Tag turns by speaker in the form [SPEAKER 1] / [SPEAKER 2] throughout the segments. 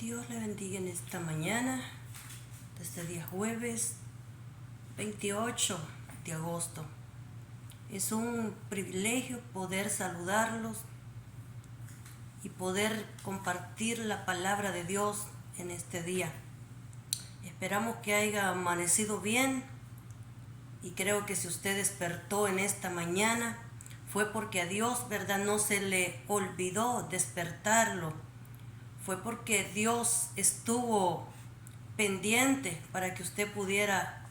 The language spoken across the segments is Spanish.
[SPEAKER 1] Dios le bendiga en esta mañana, de este día jueves 28 de agosto. Es un privilegio poder saludarlos y poder compartir la palabra de Dios en este día. Esperamos que haya amanecido bien y creo que si usted despertó en esta mañana fue porque a Dios, ¿verdad?, no se le olvidó despertarlo. Fue porque Dios estuvo pendiente para que usted pudiera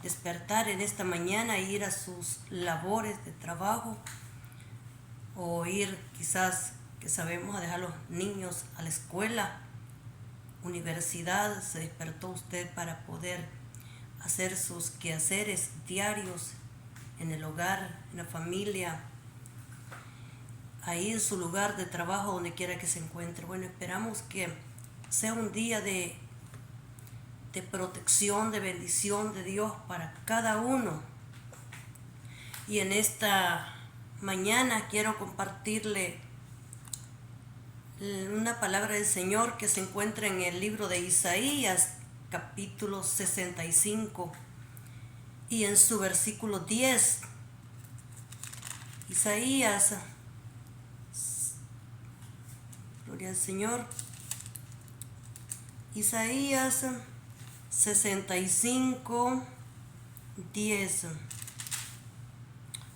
[SPEAKER 1] despertar en esta mañana e ir a sus labores de trabajo o ir quizás, que sabemos, a dejar a los niños a la escuela, universidad. Se despertó usted para poder hacer sus quehaceres diarios en el hogar, en la familia, ahí en su lugar de trabajo, donde quiera que se encuentre. Bueno, esperamos que sea un día de protección, de bendición de Dios para cada uno. Y en esta mañana quiero compartirle una palabra del Señor que se encuentra en el libro de Isaías, capítulo 65, y en su versículo 10. Isaías, gloria al Señor. Isaías 65, 10.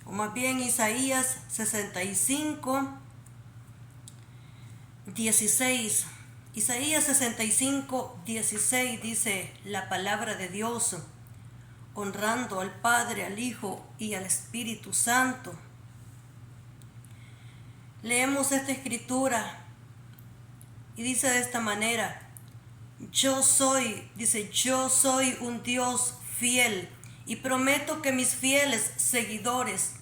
[SPEAKER 1] O más bien Isaías 65, 16. Isaías 65, 16 dice la palabra de Dios, honrando al Padre, al Hijo y al Espíritu Santo. Leemos esta escritura y dice de esta manera: yo soy un Dios fiel y prometo que mis fieles seguidores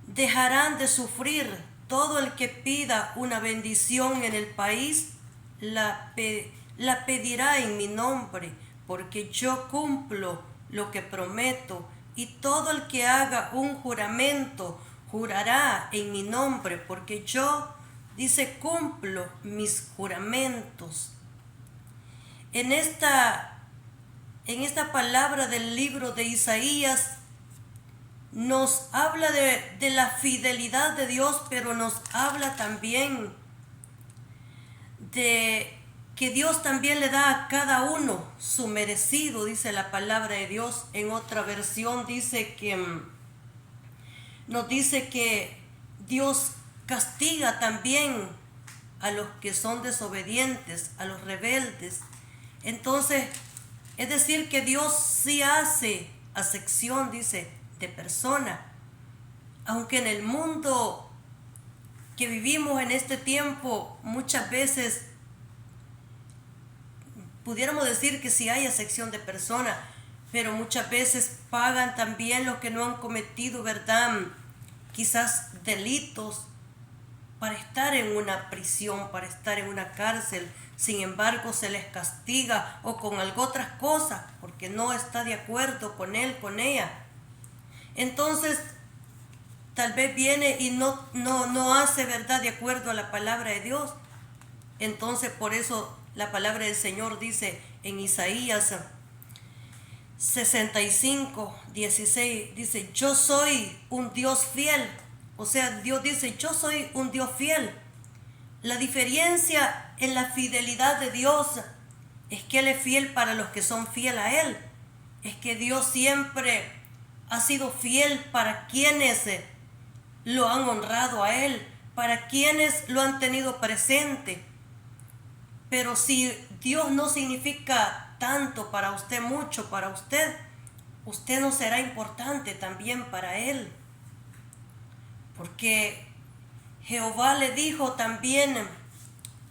[SPEAKER 1] dejarán de sufrir. Todo el que pida una bendición en el país la pedirá en mi nombre, porque yo cumplo lo que prometo, y todo el que haga un juramento jurará en mi nombre, porque yo, cumplo mis juramentos. En esta palabra del libro de Isaías nos habla de la fidelidad de Dios, pero nos habla también de que Dios también le da a cada uno su merecido, dice la palabra de Dios. En otra versión nos dice que Dios castiga también a los que son desobedientes, a los rebeldes. Entonces, es decir, que Dios sí hace acepción, dice, de persona. Aunque en el mundo que vivimos en este tiempo, muchas veces pudiéramos decir que sí hay acepción de persona, pero muchas veces pagan también los que no han cometido, ¿verdad?, quizás delitos, para estar en una prisión, para estar en una cárcel. Sin embargo, se les castiga o con algo otras cosas porque no está de acuerdo con él, con ella. Entonces, tal vez viene y no hace, ¿verdad?, de acuerdo a la palabra de Dios. Entonces, por eso la palabra del Señor dice en Isaías 65, 16, dice: yo soy un Dios fiel. O sea, Dios dice: yo soy un Dios fiel. La diferencia en la fidelidad de Dios es que Él es fiel para los que son fieles a Él. Es que Dios siempre ha sido fiel para quienes lo han honrado a Él, para quienes lo han tenido presente. Pero si Dios no significa tanto para usted, mucho para usted, usted no será importante también para Él. Porque Jehová le dijo también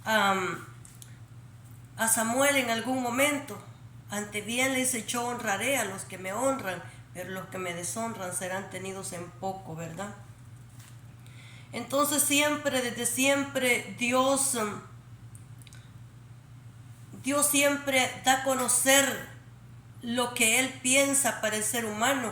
[SPEAKER 1] a Samuel en algún momento, ante bien le dice: yo honraré a los que me honran, pero los que me deshonran serán tenidos en poco, ¿verdad? Entonces siempre, desde siempre, Dios siempre da a conocer lo que Él piensa para el ser humano.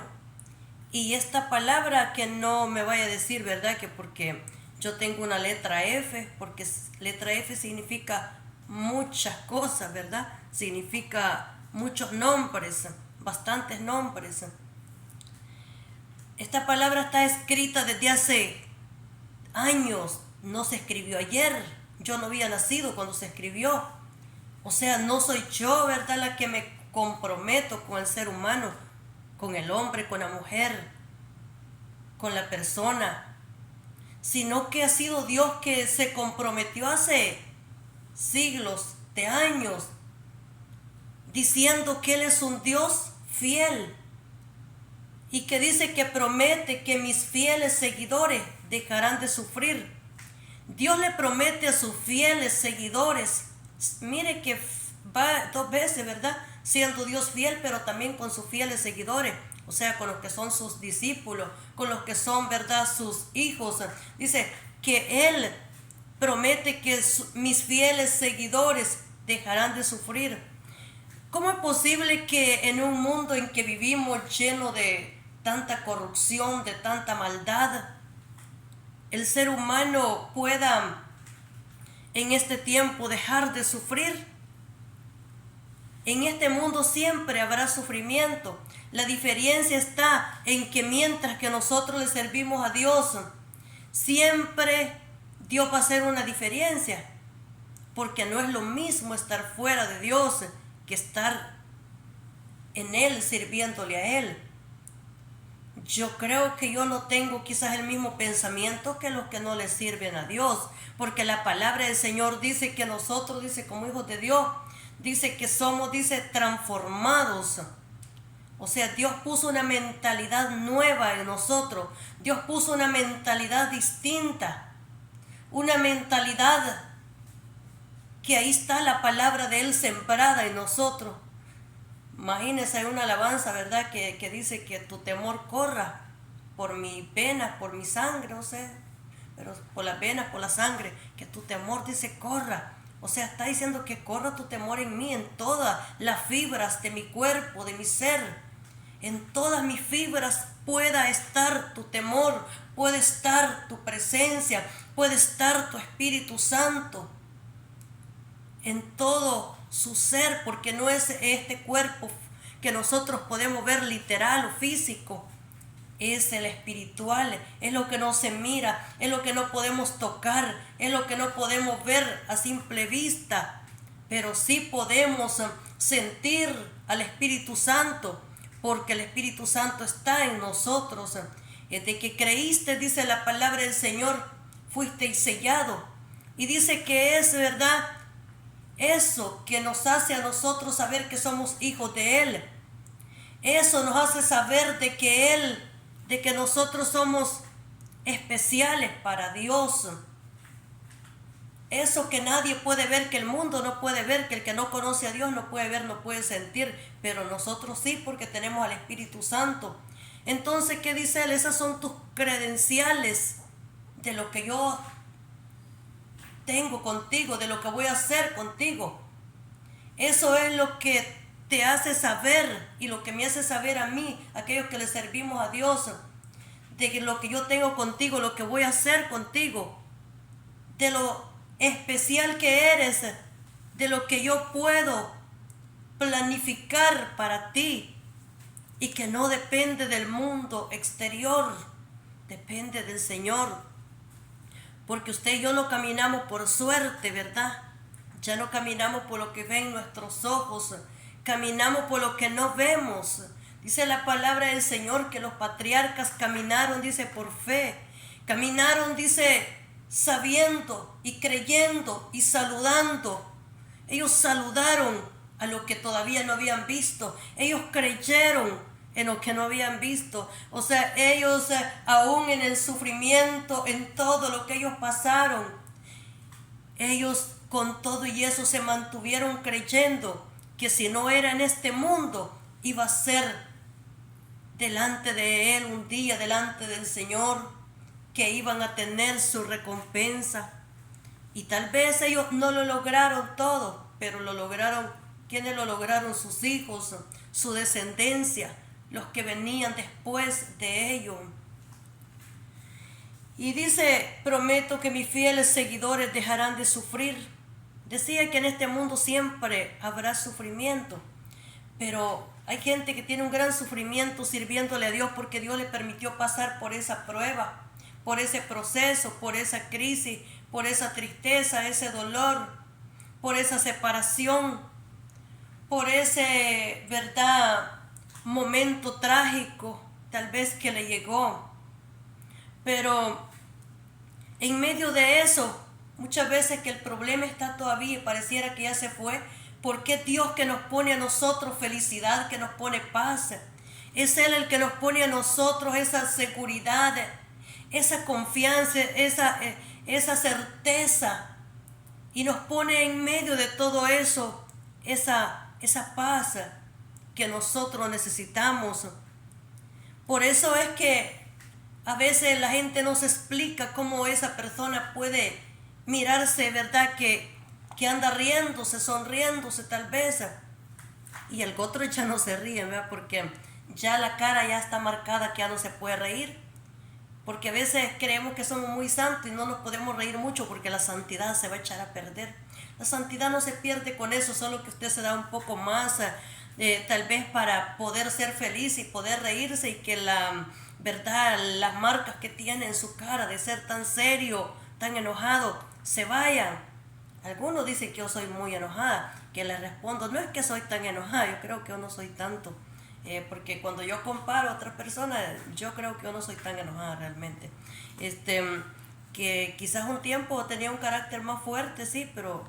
[SPEAKER 1] Y esta palabra, que no me vaya a decir, ¿verdad?, que porque yo tengo una letra F, porque letra F significa muchas cosas, ¿verdad? Significa muchos nombres, bastantes nombres. Esta palabra está escrita desde hace años, no se escribió ayer. Yo no había nacido cuando se escribió. O sea, no soy yo, ¿verdad?, la que me comprometo con el ser humano, con el hombre, con la mujer, con la persona, sino que ha sido Dios que se comprometió hace siglos de años, diciendo que Él es un Dios fiel y que dice que promete que mis fieles seguidores dejarán de sufrir. Dios le promete a sus fieles seguidores, mire que va dos veces, ¿verdad?, siendo Dios fiel, pero también con sus fieles seguidores, o sea, con los que son sus discípulos, con los que son, ¿verdad?, sus hijos. Dice que Él promete que mis fieles seguidores dejarán de sufrir. ¿Cómo es posible que en un mundo en que vivimos lleno de tanta corrupción, de tanta maldad, el ser humano pueda en este tiempo dejar de sufrir? En este mundo siempre habrá sufrimiento. La diferencia está en que mientras que nosotros le servimos a Dios, siempre Dios va a hacer una diferencia, porque no es lo mismo estar fuera de Dios que estar en Él, sirviéndole a Él. Yo creo que yo no tengo quizás el mismo pensamiento que los que no le sirven a Dios, porque la palabra del Señor dice que nosotros, dice, como hijos de Dios, dice que somos, dice, transformados. O sea, Dios puso una mentalidad nueva en nosotros. Dios puso una mentalidad distinta. Una mentalidad que ahí está la palabra de Él sembrada en nosotros. Imagínense, hay una alabanza, ¿verdad?, que dice que tu temor corra por mi venas, por mi sangre, o sea, pero por las venas, por la sangre, que tu temor, dice, corra. O sea, está diciendo que corra tu temor en mí, en todas las fibras de mi cuerpo, de mi ser. En todas mis fibras pueda estar tu temor, puede estar tu presencia, puede estar tu Espíritu Santo. En todo su ser, porque no es este cuerpo que nosotros podemos ver literal o físico, es el espiritual, es lo que no se mira, es lo que no podemos tocar, es lo que no podemos ver a simple vista, pero sí podemos sentir al Espíritu Santo, porque el Espíritu Santo está en nosotros. Desde que creíste, dice la palabra del Señor, fuiste sellado, y dice que es verdad eso que nos hace a nosotros saber que somos hijos de Él. Eso nos hace saber de que nosotros somos especiales para Dios. Eso que nadie puede ver, que el mundo no puede ver, que el que no conoce a Dios no puede ver, no puede sentir, pero nosotros sí, porque tenemos al Espíritu Santo. Entonces, ¿qué dice Él? Esas son tus credenciales de lo que yo tengo contigo, de lo que voy a hacer contigo. Eso es lo que te hace saber y lo que me hace saber a mí, aquellos que le servimos a Dios, de lo que yo tengo contigo, lo que voy a hacer contigo, de lo especial que eres, de lo que yo puedo planificar para ti y que no depende del mundo exterior, depende del Señor. Porque usted y yo no caminamos por suerte, ¿verdad? Ya no caminamos por lo que ven nuestros ojos, caminamos por lo que no vemos. Dice la palabra del Señor que los patriarcas caminaron, dice, por fe. Caminaron, dice, sabiendo y creyendo y saludando. Ellos saludaron a lo que todavía no habían visto. Ellos creyeron en lo que no habían visto. O sea, ellos aún en el sufrimiento, en todo lo que ellos pasaron, ellos con todo y eso se mantuvieron creyendo que si no era en este mundo, iba a ser delante de Él un día, delante del Señor, que iban a tener su recompensa. Y tal vez ellos no lo lograron todo, pero lo lograron. ¿Quiénes lo lograron? Sus hijos, su descendencia, los que venían después de ellos. Y dice, prometo que mis fieles seguidores dejarán de sufrir. Decía que en este mundo siempre habrá sufrimiento, pero hay gente que tiene un gran sufrimiento sirviéndole a Dios porque Dios le permitió pasar por esa prueba, por ese proceso, por esa crisis, por esa tristeza, ese dolor, por esa separación, por ese, verdad, momento trágico, tal vez que le llegó. Pero en medio de eso, muchas veces que el problema está todavía y pareciera que ya se fue, porque Dios que nos pone a nosotros felicidad, que nos pone paz. Es Él el que nos pone a nosotros esa seguridad, esa confianza, esa certeza. Y nos pone en medio de todo eso, esa paz que nosotros necesitamos. Por eso es que a veces la gente no se explica cómo esa persona puede mirarse, ¿verdad? Que anda riéndose, sonriéndose tal vez. Y el otro ya no se ríe, ¿verdad? Porque ya la cara ya está marcada que ya no se puede reír. Porque a veces creemos que somos muy santos y no nos podemos reír mucho porque la santidad se va a echar a perder. La santidad no se pierde con eso, solo que usted se da un poco más, tal vez para poder ser feliz y poder reírse y que verdad, las marcas que tiene en su cara de ser tan serio, tan enojado, se vayan. Algunos dicen que yo soy muy enojada, que les respondo, no es que soy tan enojada, yo creo que yo no soy tanto. Porque cuando yo comparo a otras personas, yo creo que yo no soy tan enojada realmente. Que quizás un tiempo tenía un carácter más fuerte, sí, pero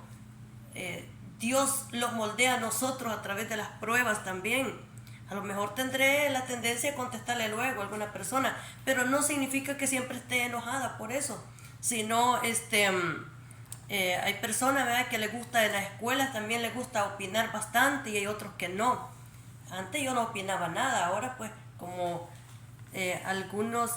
[SPEAKER 1] Dios los moldea a nosotros a través de las pruebas también. A lo mejor tendré la tendencia a contestarle luego a alguna persona, pero no significa que siempre esté enojada por eso, sino hay personas, ¿verdad?, que les gusta en las escuelas, también les gusta opinar bastante y hay otros que no. Antes yo no opinaba nada, ahora pues como algunos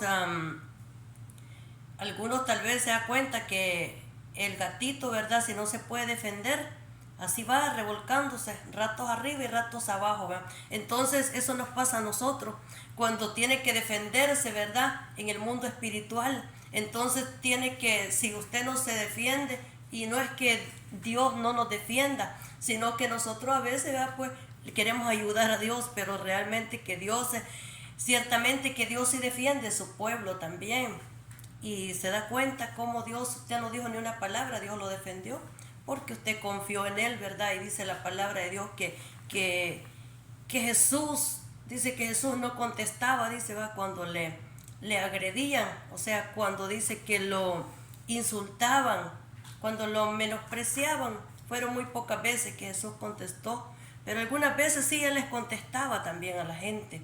[SPEAKER 1] tal vez se dan cuenta que el gatito, ¿verdad?, si no se puede defender, así va revolcándose, ratos arriba y ratos abajo, ¿verdad? Entonces eso nos pasa a nosotros, cuando tiene que defenderse, ¿verdad?, en el mundo espiritual. Entonces tiene que, si usted no se defiende, y no es que Dios no nos defienda, sino que nosotros a veces, ¿verdad?, pues queremos ayudar a Dios, pero realmente que Dios, ciertamente que Dios sí defiende a su pueblo también. Y se da cuenta cómo Dios, usted no dijo ni una palabra, Dios lo defendió, porque usted confió en Él, ¿verdad? Y dice la palabra de Dios que Jesús, dice que Jesús no contestaba, dice, va, cuando le agredían, o sea, cuando dice que lo insultaban, cuando lo menospreciaban, fueron muy pocas veces que Jesús contestó, pero algunas veces sí Él les contestaba también a la gente.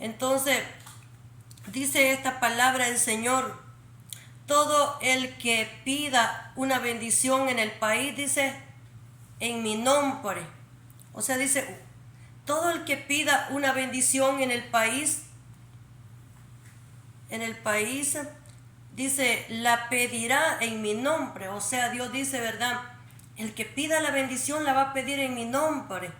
[SPEAKER 1] Entonces, dice esta palabra del Señor, todo el que pida una bendición en el país, dice, en mi nombre. O sea, dice, todo el que pida una bendición en el país, dice, la pedirá en mi nombre. O sea, Dios dice, ¿verdad?, el que pida la bendición la va a pedir en mi nombre.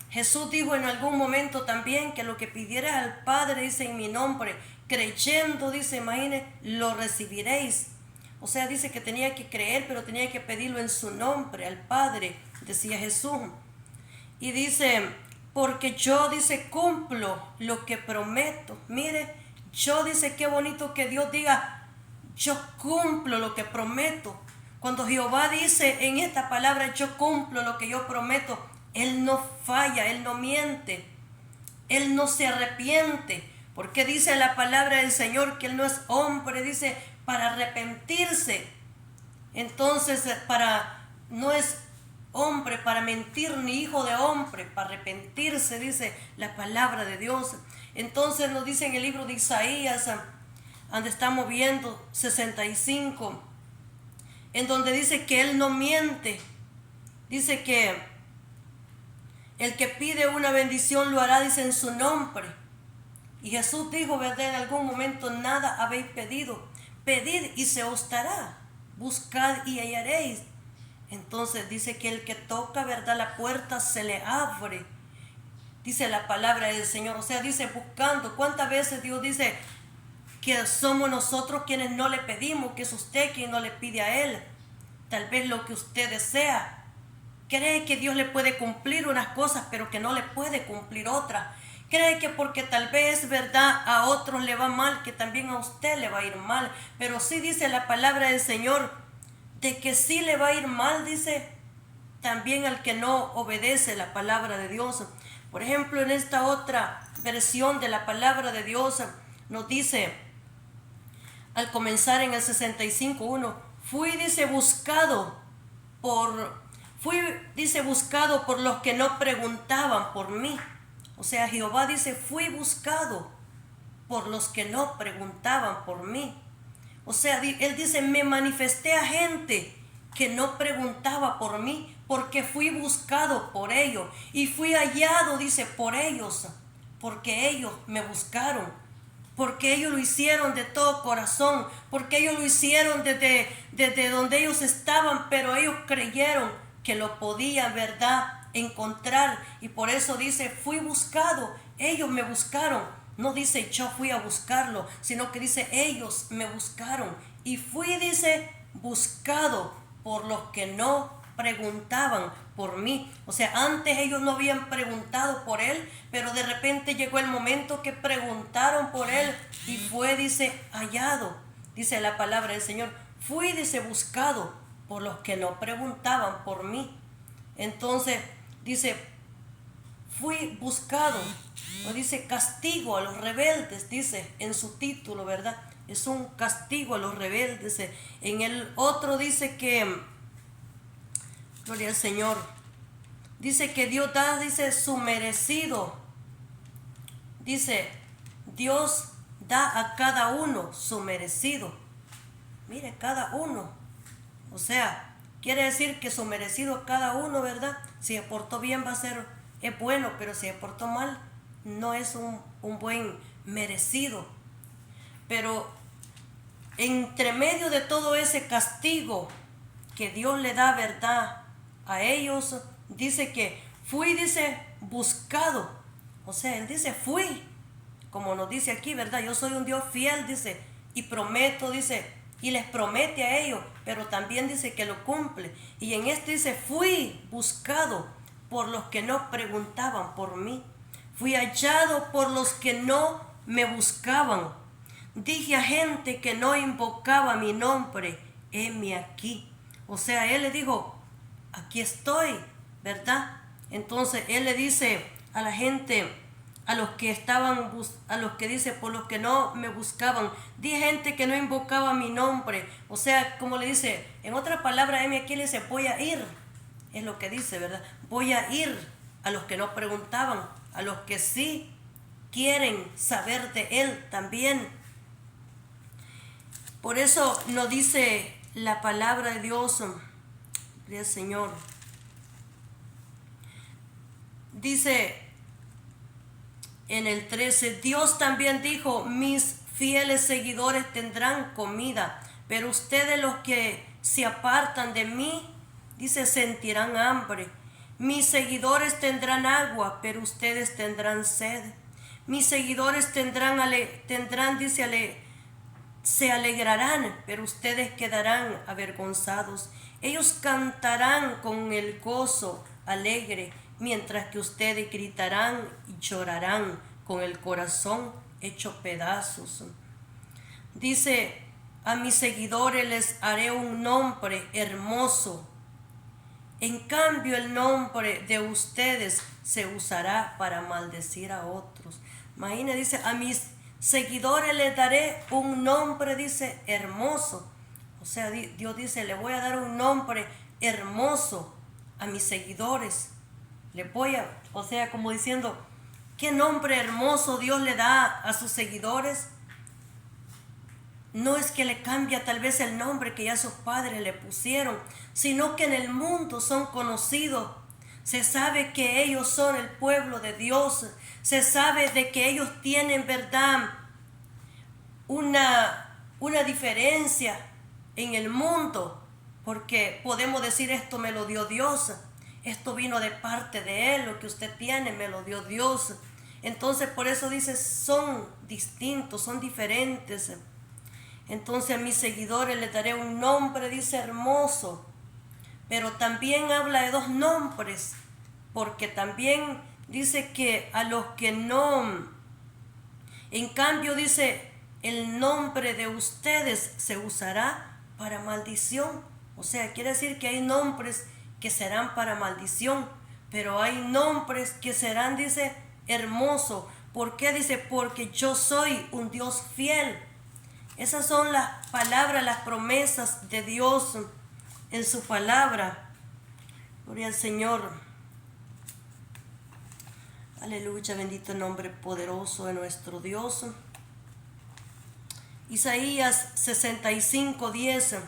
[SPEAKER 1] Jesús dijo en algún momento también que lo que pidieras al Padre, dice, en mi nombre, creyendo, dice, imagine, lo recibiréis. O sea, dice que tenía que creer, pero tenía que pedirlo en su nombre al Padre, decía Jesús. Y dice, porque yo, dice, cumplo lo que prometo. Mire, yo, dice, qué bonito que Dios diga, yo cumplo lo que prometo. Cuando Jehová dice en esta palabra, yo cumplo lo que yo prometo, Él no falla, Él no miente, Él no se arrepiente, porque dice la palabra del Señor que Él no es hombre, dice, para arrepentirse. Entonces, no es hombre para mentir, ni hijo de hombre para arrepentirse, dice la palabra de Dios. Entonces nos dice en el libro de Isaías, donde estamos viendo 65, en donde dice que Él no miente, dice que el que pide una bendición lo hará, dice, en su nombre. Y Jesús dijo, ¿verdad?, en algún momento, nada habéis pedido, pedid y se os dará, buscad y hallaréis. Entonces dice que el que toca, ¿verdad?, la puerta se le abre, dice la palabra del Señor. O sea, dice buscando. ¿Cuántas veces Dios dice que somos nosotros quienes no le pedimos, que es usted quien no le pide a Él? tal vez lo que usted desea. Cree que Dios le puede cumplir unas cosas, pero que no le puede cumplir otras. Cree que porque tal vez, verdad, a otros le va mal, que también a usted le va a ir mal. Pero sí dice la palabra del Señor, de que sí le va a ir mal, dice, también al que no obedece la palabra de Dios. Por ejemplo, en esta otra versión de la palabra de Dios, nos dice, al comenzar en el 65:1, dice, buscado por los que no preguntaban por mí. O sea, Jehová dice, fui buscado por los que no preguntaban por mí. O sea, él dice, me manifesté a gente que no preguntaba por mí, porque fui buscado por ellos y fui hallado, dice, por ellos, porque ellos me buscaron, porque ellos lo hicieron de todo corazón, porque ellos lo hicieron desde donde ellos estaban, pero ellos creyeron que lo podían, ¿verdad?, encontrar. Y por eso dice, fui buscado, ellos me buscaron. No dice yo fui a buscarlo, sino que dice ellos me buscaron. Y fui, dice, buscado por los que no preguntaban por mí. O sea, antes ellos no habían preguntado por él, pero de repente llegó el momento que preguntaron por él y fue, dice, hallado. Dice la palabra del Señor, fui, dice, buscado por los que no preguntaban por mí. Entonces, dice, fui buscado. O dice, castigo a los rebeldes, dice en su título, ¿verdad? Es un castigo a los rebeldes. En el otro dice que, gloria al Señor, dice que Dios da, dice, su merecido. Dice, Dios da a cada uno su merecido. Mire, cada uno. O sea, quiere decir que su merecido a cada uno, ¿verdad? Si se portó bien es bueno, pero si se portó mal, no es un buen merecido. Pero entre medio de todo ese castigo que Dios le da, ¿verdad?, a ellos, dice que fui, dice, buscado. O sea, él dice fui, como nos dice aquí, ¿verdad? Yo soy un Dios fiel, dice, y prometo, dice, y les promete a ellos, pero también dice que lo cumple. Y en este dice, fui buscado por los que no preguntaban por mí. Fui hallado por los que no me buscaban. Dije a gente que no invocaba mi nombre, heme aquí. O sea, él le dijo, aquí estoy, ¿verdad? Entonces él le dice a la gente, a los que dice, por los que no me buscaban, dije gente que no invocaba mi nombre. O sea, como le dice, en otras palabras, heme aquí, le dice, voy a ir. Es lo que dice, ¿verdad? Voy a ir a los que no preguntaban, a los que sí quieren saber de él también. Por eso nos dice la palabra de Dios, del Señor. Dice en el 13, Dios también dijo, mis fieles seguidores tendrán comida, pero ustedes, los que se apartan de mí, dice, sentirán hambre. Mis seguidores tendrán agua, pero ustedes tendrán sed. Mis seguidores se alegrarán, pero ustedes quedarán avergonzados. Ellos cantarán con el gozo alegre, mientras que ustedes gritarán y llorarán con el corazón hecho pedazos. Dice, a mis seguidores les haré un nombre hermoso. En cambio, el nombre de ustedes se usará para maldecir a otros. Imagina, dice, a mis seguidores les daré un nombre, dice, hermoso. O sea, Dios dice, le voy a dar un nombre hermoso a mis seguidores. O sea, como diciendo, ¿qué nombre hermoso Dios le da a sus seguidores? No es que le cambia tal vez el nombre que ya sus padres le pusieron, sino que en el mundo son conocidos. Se sabe que ellos son el pueblo de Dios. Se sabe de que ellos tienen, ¿verdad?, una diferencia en el mundo, porque podemos decir, esto me lo dio Dios, esto vino de parte de Él, lo que usted tiene me lo dio Dios. Entonces por eso dice, son distintos, son diferentes. Entonces a mis seguidores les daré un nombre, dice, hermoso. pero también habla de dos nombres, porque también dice que a los que no, en cambio dice, el nombre de ustedes se usará para maldición. O sea, quiere decir que hay nombres que serán para maldición, pero hay nombres que serán, dice, hermoso. ¿Por qué? Dice, porque yo soy un Dios fiel. Esas son las palabras, las promesas de Dios en su palabra. Gloria al Señor. Aleluya, bendito el nombre poderoso de nuestro Dios. Isaías 65:10.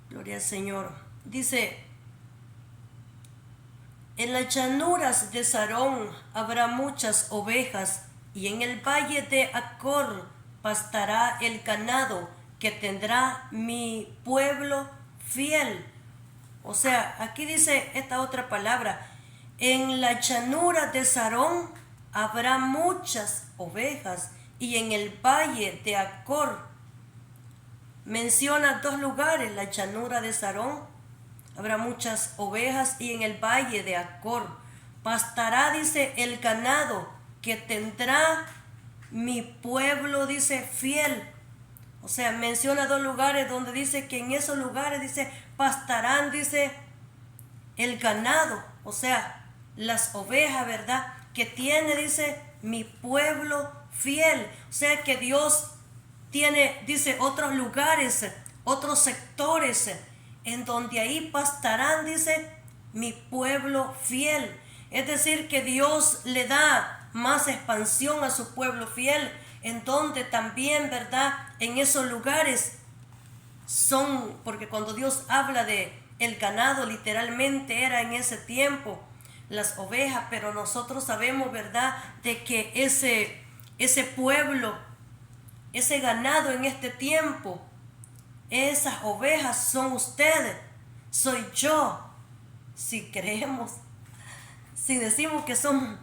[SPEAKER 1] Gloria al Señor. Dice, en las llanuras de Sarón habrá muchas ovejas, y en el valle de Acor pastará el ganado que tendrá mi pueblo fiel. O sea, aquí dice esta otra palabra, en la llanura de Sarón habrá muchas ovejas, y en el valle de Acor menciona dos lugares, la llanura de Sarón habrá muchas ovejas, y en el valle de Acor pastará, dice, el ganado que tendrá mi pueblo, dice, fiel. O sea, menciona dos lugares donde dice que en esos lugares, dice, pastarán, dice, el ganado, o sea, las ovejas, ¿verdad? Que tiene, dice, mi pueblo fiel. O sea que Dios tiene, dice, otros lugares, otros sectores, en donde ahí pastarán, dice, mi pueblo fiel. Es decir, que Dios le da más expansión a su pueblo fiel, en donde también, ¿verdad? En esos lugares son, porque cuando Dios habla de el ganado, literalmente era en ese tiempo las ovejas, pero nosotros sabemos, ¿verdad?, de que ese pueblo, ese ganado en este tiempo, esas ovejas son ustedes, soy yo. Si creemos, si decimos que somos,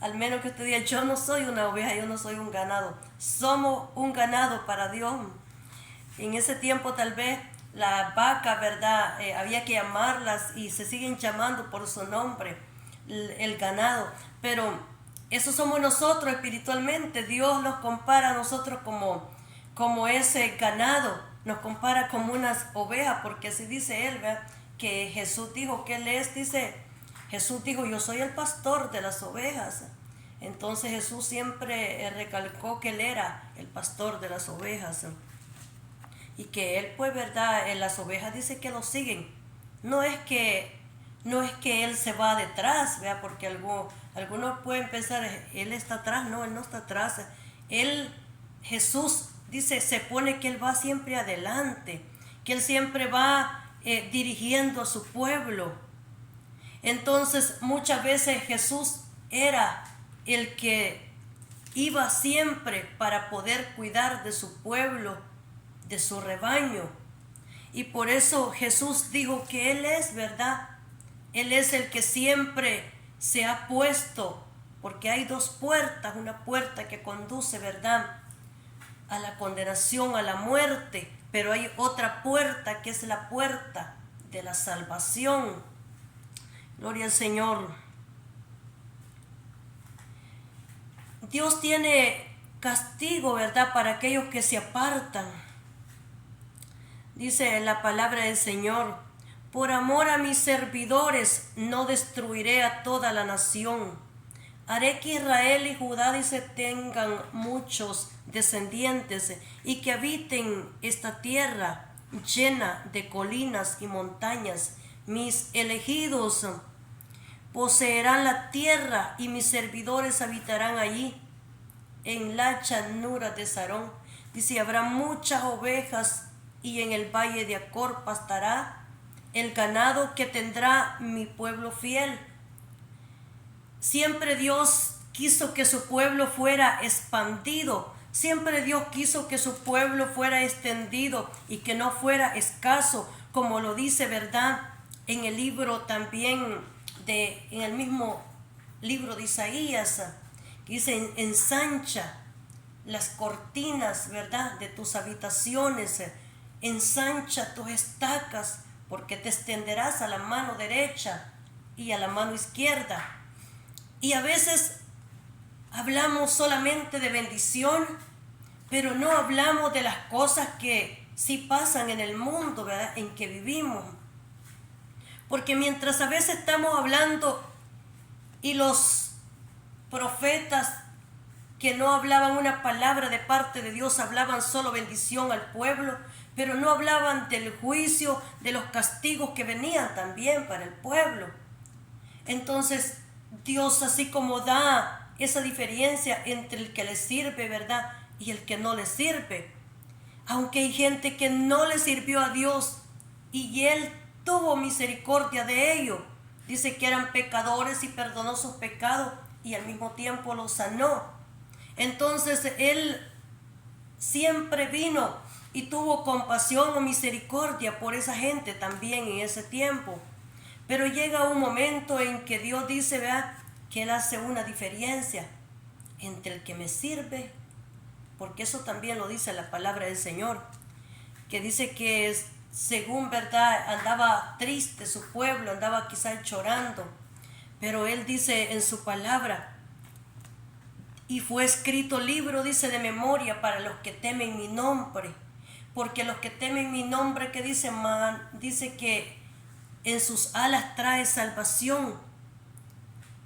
[SPEAKER 1] al menos que usted diga, yo no soy una oveja, yo no soy un ganado, somos un ganado para Dios. En ese tiempo tal vez las vacas, ¿verdad? Había que llamarlas y se siguen llamando por su nombre, el ganado. Pero eso somos nosotros espiritualmente. Dios nos compara a nosotros como ese ganado, nos compara como unas ovejas, porque así dice él, ¿verdad? Que Jesús dijo que él es, dice, Jesús dijo, yo soy el pastor de las ovejas. Entonces Jesús siempre recalcó que él era el pastor de las ovejas. Y que él, pues, verdad, las ovejas dice que lo siguen. No es que él se va detrás, ¿verdad? Porque algunos pueden pensar, él está atrás. No, él no está atrás. Jesús dice, se pone que él va siempre adelante, que él siempre va dirigiendo a su pueblo. Entonces, muchas veces Jesús era el que iba siempre para poder cuidar de su pueblo, de su rebaño. Y por eso Jesús dijo que Él es, ¿verdad? Él es el que siempre se ha puesto, porque hay dos puertas, una puerta que conduce, ¿verdad?, a la condenación, a la muerte, pero hay otra puerta que es la puerta de la salvación. Gloria al Señor. Dios tiene castigo, ¿verdad?, para aquellos que se apartan. Dice la palabra del Señor, por amor a mis servidores no destruiré a toda la nación. Haré que Israel y Judá, dice, tengan muchos descendientes y que habiten esta tierra llena de colinas y montañas. Mis elegidos poseerán la tierra y mis servidores habitarán allí, en la llanura de Sarón. Dice, habrá muchas ovejas y en el valle de Acor pastará el ganado que tendrá mi pueblo fiel. Siempre Dios quiso que su pueblo fuera expandido. Siempre Dios quiso que su pueblo fuera extendido y que no fuera escaso, como lo dice, ¿verdad?, en el libro también en el mismo libro de Isaías, que dice, ensancha las cortinas, ¿verdad?, de tus habitaciones, ensancha tus estacas, porque te extenderás a la mano derecha y a la mano izquierda. Y a veces hablamos solamente de bendición, pero no hablamos de las cosas que sí pasan en el mundo, ¿verdad?, en que vivimos. Porque mientras a veces estamos hablando y los profetas que no hablaban una palabra de parte de Dios, hablaban solo bendición al pueblo, pero no hablaban del juicio, de los castigos que venían también para el pueblo. Entonces Dios, así como da esa diferencia entre el que le sirve, ¿verdad?, y el que no le sirve. Aunque hay gente que no le sirvió a Dios y Él tuvo misericordia de ellos. Dice que eran pecadores y perdonó sus pecados y al mismo tiempo los sanó. Entonces Él siempre vino y tuvo compasión o misericordia por esa gente también en ese tiempo. Pero llega un momento en que Dios dice, ¿verdad?, que Él hace una diferencia entre el que me sirve, porque eso también lo dice la palabra del Señor, que dice que según, ¿verdad?, andaba triste su pueblo, andaba quizás llorando, pero Él dice en su palabra, y fue escrito libro, dice, de memoria para los que temen mi nombre, porque los que temen mi nombre, que dice que en sus alas trae salvación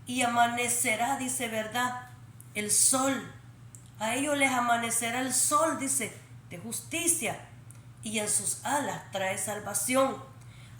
[SPEAKER 1] y amanecerá, dice, ¿verdad?, el sol. A ellos les amanecerá el sol, dice, de justicia, y en sus alas trae salvación.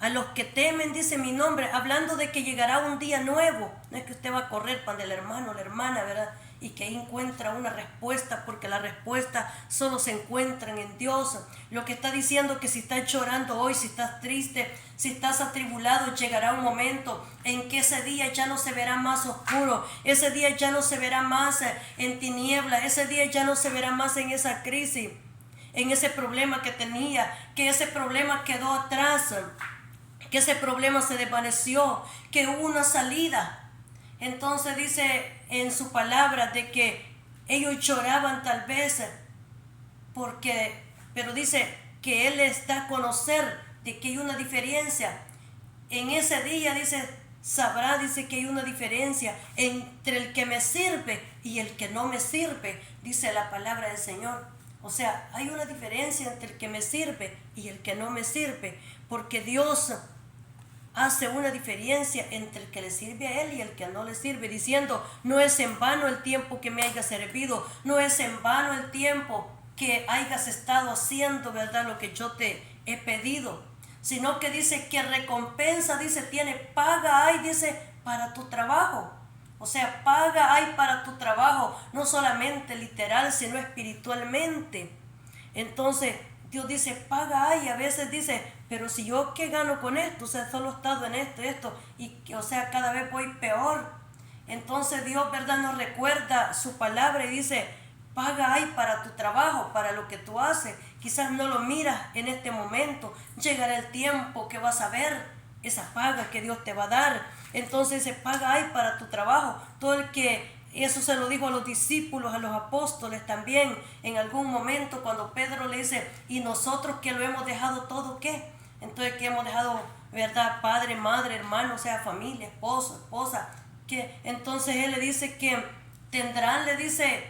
[SPEAKER 1] A los que temen, dice, mi nombre, hablando de que llegará un día nuevo. No es que usted va a correr para el hermano o la hermana, ¿verdad?, y que ahí encuentra una respuesta, porque la respuesta solo se encuentran en Dios. Lo que está diciendo que si estás llorando hoy, si estás triste, si estás atribulado, llegará un momento en que ese día ya no se verá más oscuro, ese día ya no se verá más en tiniebla, ese día ya no se verá más en esa crisis, en ese problema que tenía, que ese problema quedó atrás, que ese problema se desvaneció, que hubo una salida. Entonces dice en su palabra de que ellos lloraban tal vez pero dice que Él les da a conocer de que hay una diferencia. En ese día, dice, sabrá, dice, que hay una diferencia entre el que me sirve y el que no me sirve, dice la palabra del Señor. O sea, hay una diferencia entre el que me sirve y el que no me sirve, porque Dios hace una diferencia entre el que le sirve a Él y el que no le sirve, diciendo, no es en vano el tiempo que me hayas servido, no es en vano el tiempo que hayas estado haciendo, ¿verdad?, lo que yo te he pedido, sino que dice que recompensa, dice, tiene, paga hay, dice, para tu trabajo. O sea, paga hay para tu trabajo, no solamente literal, sino espiritualmente. Entonces Dios dice, paga hay. A veces dice, pero si yo qué gano con esto, o sea, solo he estado en esto, y o sea, cada vez voy peor. Entonces Dios, ¿verdad?, nos recuerda su palabra y dice, paga hay para tu trabajo, para lo que tú haces. Quizás no lo miras en este momento, llegará el tiempo que vas a ver esa paga que Dios te va a dar. Entonces dice, paga hay para tu trabajo. Todo el que, eso se lo dijo a los discípulos, a los apóstoles también, en algún momento cuando Pedro le dice, y nosotros que lo hemos dejado todo, ¿qué? Entonces, que hemos dejado, ¿verdad?, padre, madre, hermano, o sea, familia, esposo, esposa, que entonces Él le dice que tendrán, le dice,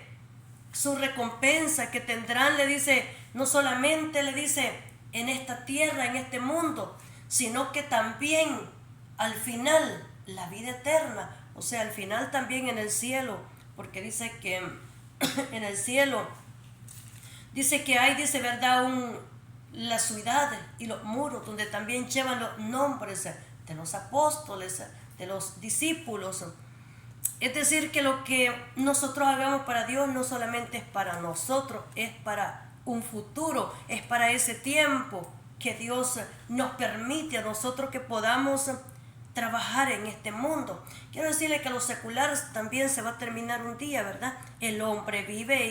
[SPEAKER 1] su recompensa, que tendrán, le dice, no solamente, le dice, en esta tierra, en este mundo, sino que también al final, la vida eterna, o sea, al final también en el cielo, porque dice que en el cielo, dice que hay, dice, ¿verdad?, las ciudades y los muros donde también llevan los nombres de los apóstoles, de los discípulos. Es decir, que lo que nosotros hagamos para Dios no solamente es para nosotros, es para un futuro, es para ese tiempo que Dios nos permite a nosotros que podamos trabajar en este mundo. Quiero decirle que a los seculares también se va a terminar un día, ¿verdad? El hombre vive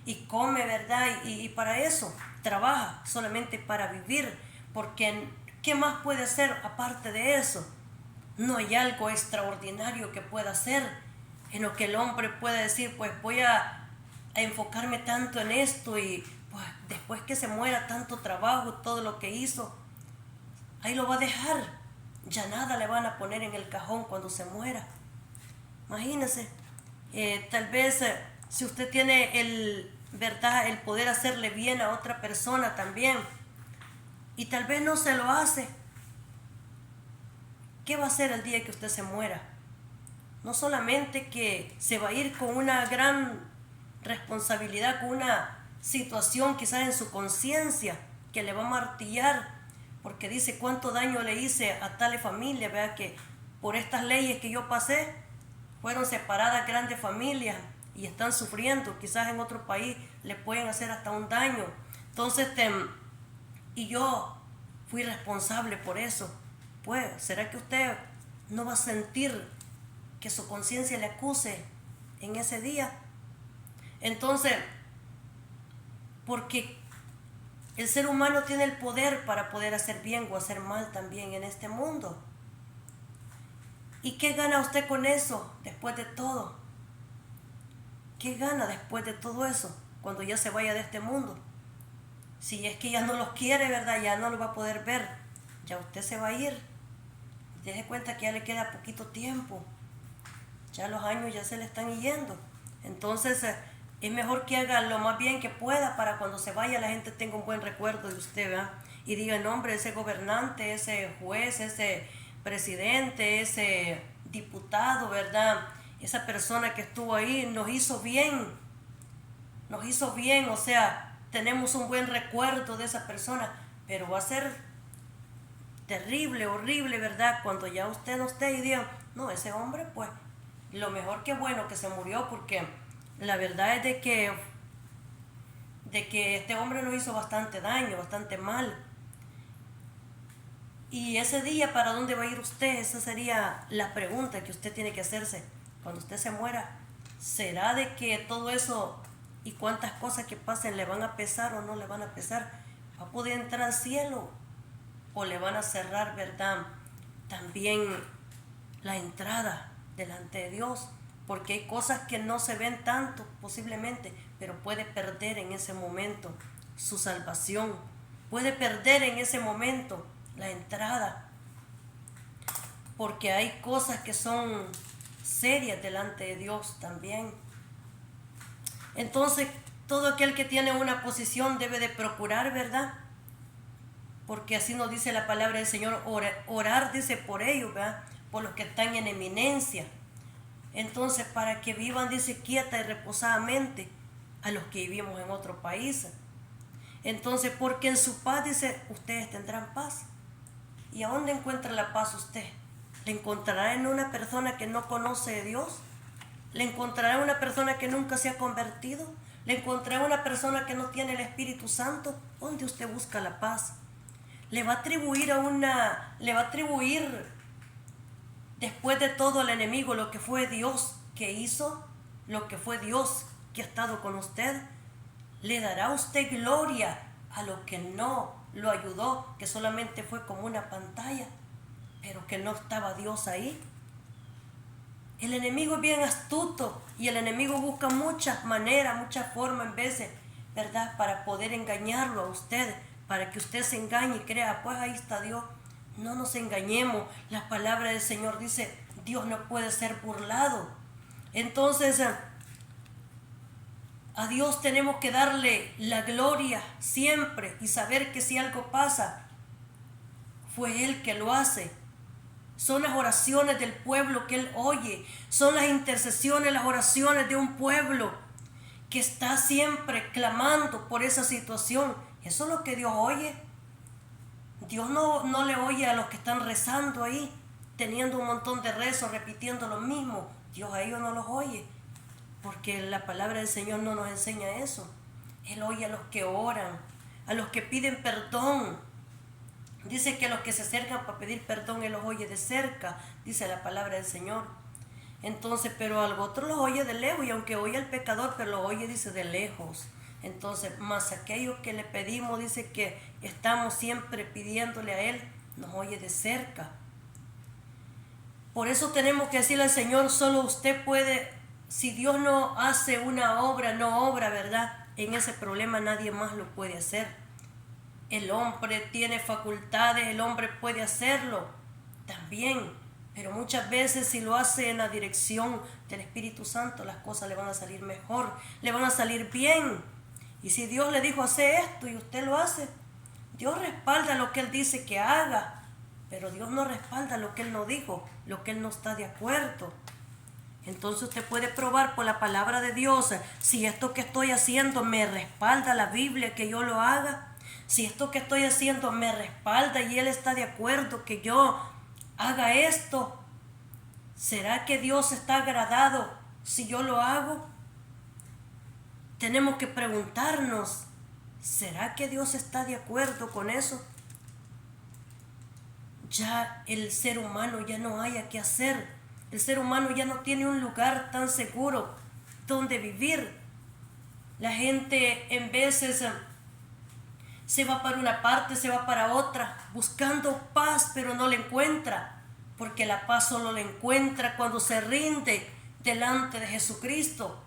[SPEAKER 1] y come, ¿verdad? Y para eso trabaja, solamente para vivir, porque ¿qué más puede hacer aparte de eso? No hay algo extraordinario que pueda hacer en lo que el hombre pueda decir, pues voy a enfocarme tanto en esto y pues después que se muera, tanto trabajo, todo lo que hizo, ahí lo va a dejar. Ya nada le van a poner en el cajón cuando se muera. Imagínense, tal vez si usted tiene ¿verdad?, el poder hacerle bien a otra persona también, y tal vez no se lo hace, ¿qué va a hacer el día que usted se muera? No solamente que se va a ir con una gran responsabilidad, con una situación quizás en su conciencia que le va a martillar, porque dice cuánto daño le hice a tal familia, vea que por estas leyes que yo pasé fueron separadas grandes familias y están sufriendo, quizás en otro país le pueden hacer hasta un daño. Entonces, y yo fui responsable por eso. Pues, ¿será que usted no va a sentir que su conciencia le acuse en ese día? Entonces, porque el ser humano tiene el poder para poder hacer bien o hacer mal también en este mundo. ¿Y qué gana usted con eso después de todo? ¿Qué gana después de todo eso cuando ya se vaya de este mundo? Si es que ya no los quiere, ¿verdad? Ya no los va a poder ver. Ya usted se va a ir. Deje cuenta que ya le queda poquito tiempo. Ya los años ya se le están yendo. Entonces es mejor que haga lo más bien que pueda para cuando se vaya la gente tenga un buen recuerdo de usted, ¿verdad? Y diga, no, hombre, ese gobernante, ese juez, ese presidente, ese diputado, ¿verdad? Esa persona que estuvo ahí nos hizo bien, o sea, tenemos un buen recuerdo de esa persona, pero va a ser terrible, horrible, ¿verdad? Cuando ya usted no esté y diga, no, ese hombre, pues, lo mejor que bueno que se murió, porque la verdad es de que este hombre nos hizo bastante daño, bastante mal. Y ese día, ¿para dónde va a ir usted? Esa sería la pregunta que usted tiene que hacerse cuando usted se muera. ¿Será de que todo eso y cuántas cosas que pasen le van a pesar o no le van a pesar? ¿Va a poder entrar al cielo o le van a cerrar, verdad, también la entrada delante de Dios? Porque hay cosas que no se ven tanto posiblemente, pero puede perder en ese momento su salvación, puede perder en ese momento la entrada, porque hay cosas que son serias delante de Dios también. Entonces, todo aquel que tiene una posición debe de procurar, ¿verdad? Porque así nos dice la palabra del Señor, orar dice por ellos, ¿verdad? Por los que están en eminencia. Entonces, para que vivan, dice, quieta y reposadamente a los que vivimos en otro país. Entonces, porque en su paz, dice, ustedes tendrán paz. ¿Y a dónde encuentra la paz usted? ¿Le encontrará en una persona que no conoce a Dios? ¿Le encontrará en una persona que nunca se ha convertido? ¿Le encontrará en una persona que no tiene el Espíritu Santo? ¿Dónde usted busca la paz? Le va a atribuir después de todo al enemigo lo que fue Dios que hizo, lo que fue Dios que ha estado con usted. ¿Le dará a usted gloria a lo que no lo ayudó, que solamente fue como una pantalla, pero que no estaba Dios ahí? El enemigo es bien astuto y el enemigo busca muchas maneras, muchas formas en veces, ¿verdad?, para poder engañarlo a usted, para que usted se engañe y crea, pues ahí está Dios. No nos engañemos, la palabra del Señor dice, Dios no puede ser burlado. Entonces, a Dios tenemos que darle la gloria siempre y saber que si algo pasa, fue Él que lo hace. Son las oraciones del pueblo que Él oye, son las intercesiones, las oraciones de un pueblo que está siempre clamando por esa situación. Eso es lo que Dios oye. Dios no le oye a los que están rezando ahí, teniendo un montón de rezos, repitiendo lo mismo. Dios a ellos no los oye, porque la palabra del Señor no nos enseña eso. Él oye a los que oran, a los que piden perdón. Dice que a los que se acercan para pedir perdón, Él los oye de cerca, dice la palabra del Señor. Entonces, pero al otro los oye de lejos, y aunque oye al pecador, pero lo oye, dice, de lejos. Entonces, más aquellos que le pedimos, dice que estamos siempre pidiéndole a Él, nos oye de cerca. Por eso tenemos que decirle al Señor, solo usted puede, si Dios no hace una obra, no obra, ¿verdad?, en ese problema nadie más lo puede hacer. El hombre tiene facultades, el hombre puede hacerlo también, pero muchas veces si lo hace en la dirección del Espíritu Santo, las cosas le van a salir mejor, le van a salir bien. Y si Dios le dijo hacer esto y usted lo hace, Dios respalda lo que Él dice que haga, pero Dios no respalda lo que Él no dijo, lo que Él no está de acuerdo. Entonces usted puede probar por la palabra de Dios si esto que estoy haciendo me respalda la Biblia que yo lo haga. Si esto que estoy haciendo me respalda y Él está de acuerdo que yo haga esto, ¿será que Dios está agradado si yo lo hago? Tenemos que preguntarnos, ¿será que Dios está de acuerdo con eso? Ya el ser humano ya no haya qué hacer. El ser humano ya no tiene un lugar tan seguro donde vivir. La gente en veces se va para una parte, se va para otra, buscando paz, pero no la encuentra, porque la paz solo la encuentra cuando se rinde delante de Jesucristo.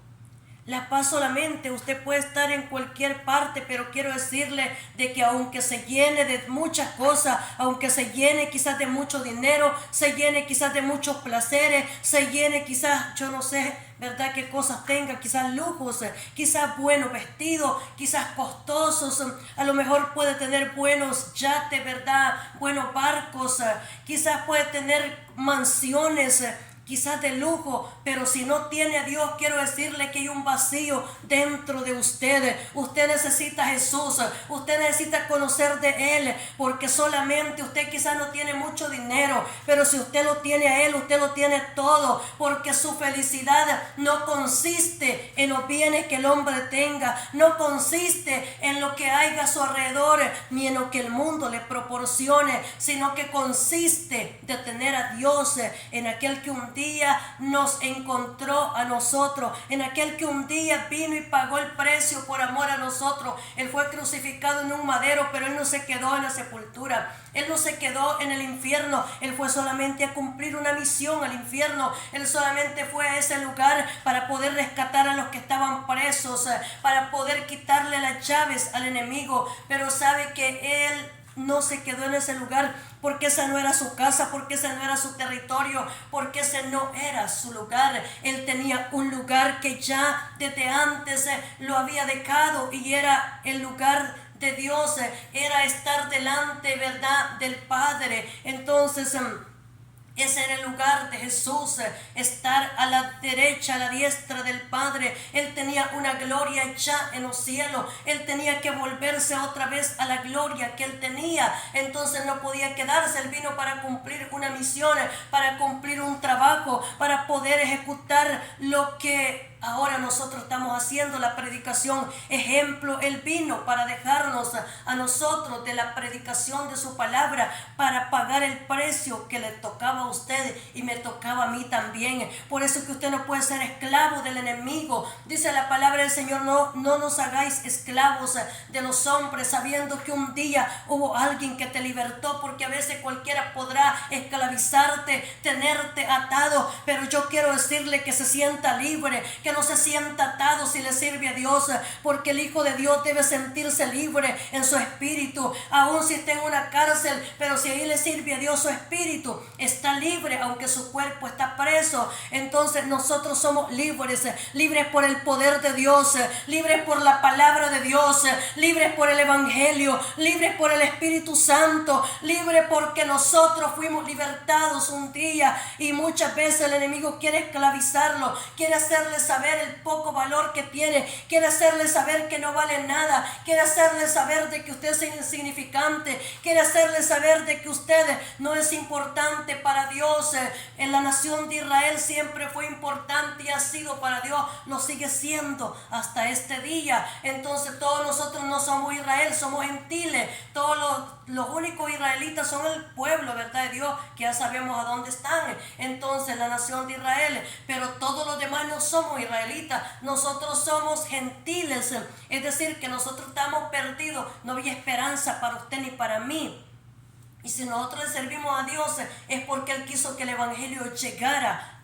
[SPEAKER 1] La paz solamente, usted puede estar en cualquier parte, pero quiero decirle de que aunque se llene de muchas cosas, aunque se llene quizás de mucho dinero, se llene quizás de muchos placeres, se llene quizás, yo no sé, ¿verdad? Qué cosas tenga, quizás lujos, quizás buenos vestidos, quizás costosos, a lo mejor puede tener buenos yates, ¿verdad? Buenos barcos, quizás puede tener mansiones, quizás de lujo, pero si no tiene a Dios, quiero decirle que hay un vacío dentro de usted. Usted necesita a Jesús, usted necesita conocer de Él, porque solamente usted quizás no tiene mucho dinero, pero si usted lo tiene a Él, usted lo tiene todo, porque su felicidad no consiste en los bienes que el hombre tenga, no consiste en lo que haya a su alrededor, ni en lo que el mundo le proporcione, sino que consiste de tener a Dios, en aquel que un día nos encontró a nosotros, en aquel que un día vino y pagó el precio por amor a nosotros. Él fue crucificado en un madero, pero Él no se quedó en la sepultura, Él no se quedó en el infierno. Él fue solamente a cumplir una misión al infierno. Él solamente fue a ese lugar para poder rescatar a los que estaban presos, para poder quitarle las llaves al enemigo. Pero sabe que Él no se quedó en ese lugar porque esa no era su casa, porque ese no era su territorio, porque ese no era su lugar. Él tenía un lugar que ya desde antes lo había dejado, y era el lugar de Dios, era estar delante, ¿verdad?, del Padre. Entonces ese era el lugar de Jesús, estar a la derecha, a la diestra del Padre. Él tenía una gloria ya en los cielos. Él tenía que volverse otra vez a la gloria que Él tenía. Entonces no podía quedarse. Él vino para cumplir una misión, para cumplir un trabajo, para poder ejecutar lo que ahora nosotros estamos haciendo, la predicación. Ejemplo, Él vino para dejarnos a nosotros de la predicación de su palabra, para pagar el precio que le tocaba a usted y me tocaba a mí también. Por eso que usted no puede ser esclavo del enemigo. Dice la palabra del Señor, no nos hagáis esclavos de los hombres, sabiendo que un día hubo alguien que te libertó, porque a veces cualquiera podrá esclavizarte, tenerte atado, pero yo quiero decirle que se sienta libre, que no se sienta atado si le sirve a Dios, porque el Hijo de Dios debe sentirse libre en su espíritu, aun si está en una cárcel, pero si ahí le sirve a Dios, su espíritu está libre, aunque su cuerpo está preso. Entonces nosotros somos libres, libres por el poder de Dios, libres por la palabra de Dios, libres por el Evangelio, libres por el Espíritu Santo, libres porque nosotros fuimos libertados un día, y muchas veces el enemigo quiere esclavizarlo, quiere hacerle saber el poco valor que tiene, quiere hacerle saber que no vale nada, quiere hacerle saber de que usted es insignificante, quiere hacerle saber de que usted no es importante para Dios. En la nación de Israel siempre fue importante y ha sido para Dios, lo sigue siendo hasta este día. Entonces todos nosotros no somos Israel, somos gentiles. Todos los únicos israelitas son el pueblo, ¿verdad?, de Dios, que ya sabemos a dónde están. Entonces la nación de Israel, pero todos los demás no somos israelitas, nosotros somos gentiles, es decir, que nosotros estamos perdidos, no había esperanza para usted ni para mí. Y si nosotros le servimos a Dios, es porque Él quiso que el Evangelio llegara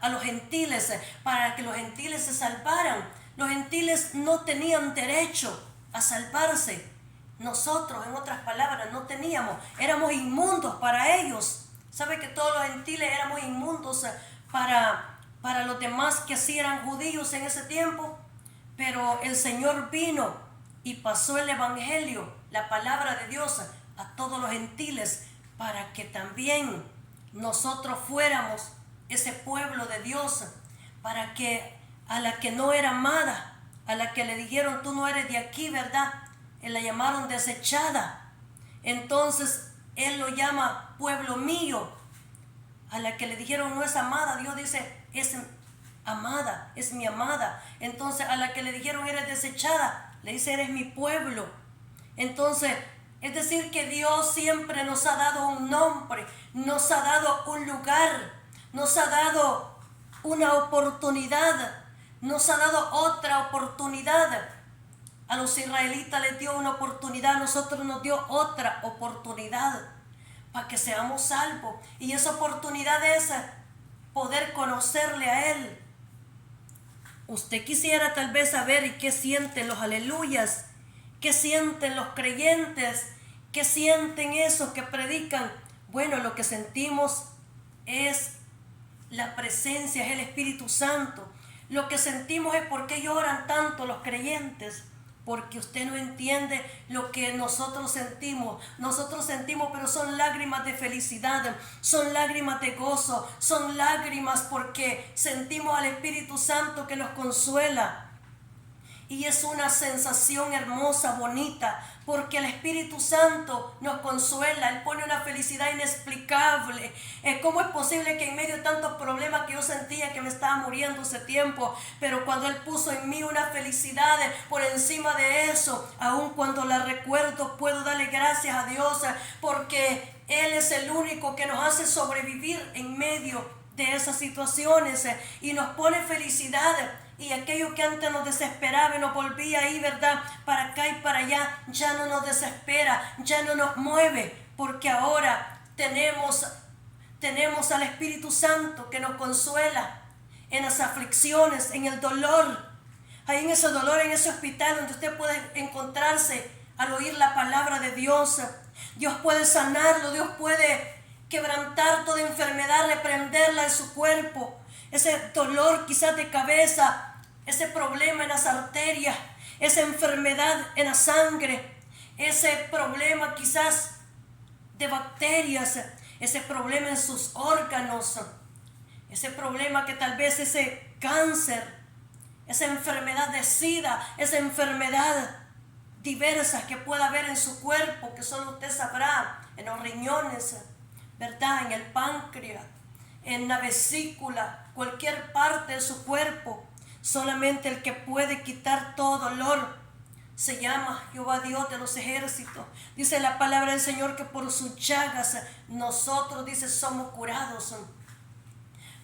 [SPEAKER 1] a los gentiles, para que los gentiles se salvaran. Los gentiles no tenían derecho a salvarse. Nosotros, en otras palabras, no teníamos, éramos inmundos para ellos. ¿Sabe que todos los gentiles éramos inmundos para los demás que sí eran judíos en ese tiempo? Pero el Señor vino y pasó el evangelio, la palabra de Dios, a todos los gentiles, para que también nosotros fuéramos ese pueblo de Dios, para que a la que no era amada, a la que le dijeron tú no eres de aquí, ¿verdad? La llamaron desechada. Entonces Él lo llama pueblo mío. A la que le dijeron no es amada, Dios dice es amada, es mi amada. Entonces a la que le dijeron eres desechada, le dice eres mi pueblo. Entonces es decir que Dios siempre nos ha dado un nombre, nos ha dado un lugar, nos ha dado una oportunidad, nos ha dado otra oportunidad. A los israelitas les dio una oportunidad, a nosotros nos dio otra oportunidad para que seamos salvos. Y esa oportunidad es poder conocerle a Él. Usted quisiera tal vez saber qué sienten los aleluyas, qué sienten los creyentes, qué sienten esos que predican. Bueno, lo que sentimos es la presencia, es el Espíritu Santo. Lo que sentimos es por qué lloran tanto los creyentes. Porque usted no entiende lo que nosotros sentimos. Nosotros sentimos, pero son lágrimas de felicidad, son lágrimas de gozo, son lágrimas porque sentimos al Espíritu Santo que nos consuela. Y es una sensación hermosa, bonita, porque el Espíritu Santo nos consuela. Él pone una felicidad inexplicable. ¿Cómo es posible que en medio de tantos problemas que yo sentía que me estaba muriendo ese tiempo, pero cuando Él puso en mí una felicidad por encima de eso, aun cuando la recuerdo, puedo darle gracias a Dios, porque Él es el único que nos hace sobrevivir en medio de esas situaciones y nos pone felicidad. Y aquello que antes nos desesperaba y nos volvía ahí, ¿verdad? Para acá y para allá, ya no nos desespera, ya no nos mueve, porque ahora tenemos al Espíritu Santo que nos consuela en las aflicciones, en el dolor. Ahí en ese dolor, en ese hospital donde usted puede encontrarse al oír la palabra de Dios. Dios puede sanarlo, Dios puede quebrantar toda enfermedad, reprenderla en su cuerpo. Ese dolor quizás de cabeza, ese problema en las arterias, esa enfermedad en la sangre, ese problema quizás de bacterias, ese problema en sus órganos, ese problema que tal vez ese cáncer, esa enfermedad de SIDA, esa enfermedad diversas que pueda haber en su cuerpo, que solo usted sabrá, en los riñones, ¿verdad? En el páncreas, en la vesícula, cualquier parte de su cuerpo. Solamente el que puede quitar todo dolor se llama Jehová Dios de los ejércitos. Dice la palabra del Señor que por sus llagas nosotros, dice, somos curados.